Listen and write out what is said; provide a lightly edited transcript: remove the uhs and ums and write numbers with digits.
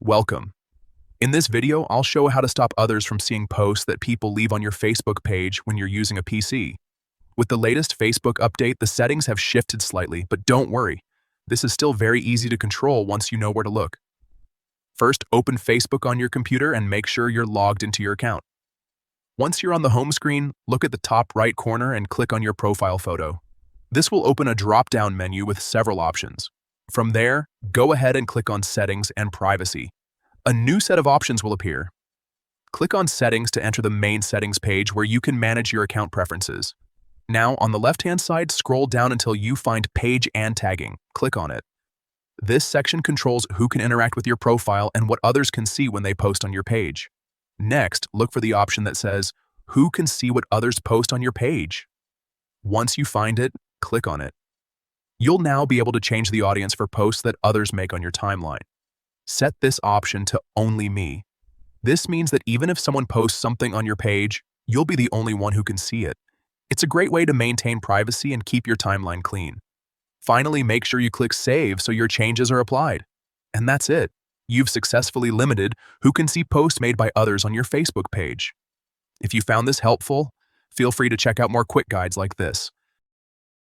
Welcome. In this video, I'll show how to stop others from seeing posts that people leave on your Facebook page when you're using a PC. With the latest Facebook update, the settings have shifted slightly, but don't worry. This is still very easy to control once you know where to look. First, open Facebook on your computer and make sure you're logged into your account. Once you're on the home screen, look at the top right corner and click on your profile photo. This will open a drop-down menu with several options. From there, go ahead and click on Settings and Privacy. A new set of options will appear. Click on Settings to enter the main settings page where you can manage your account preferences. Now, on the left-hand side, scroll down until you find Page and Tagging. Click on it. This section controls who can interact with your profile and what others can see when they post on your page. Next, look for the option that says, Who can see what others post on your page? Once you find it, click on it. You'll now be able to change the audience for posts that others make on your timeline. Set this option to Only Me. This means that even if someone posts something on your page, you'll be the only one who can see it. It's a great way to maintain privacy and keep your timeline clean. Finally, make sure you click Save so your changes are applied. And that's it. You've successfully limited who can see posts made by others on your Facebook page. If you found this helpful, feel free to check out more quick guides like this.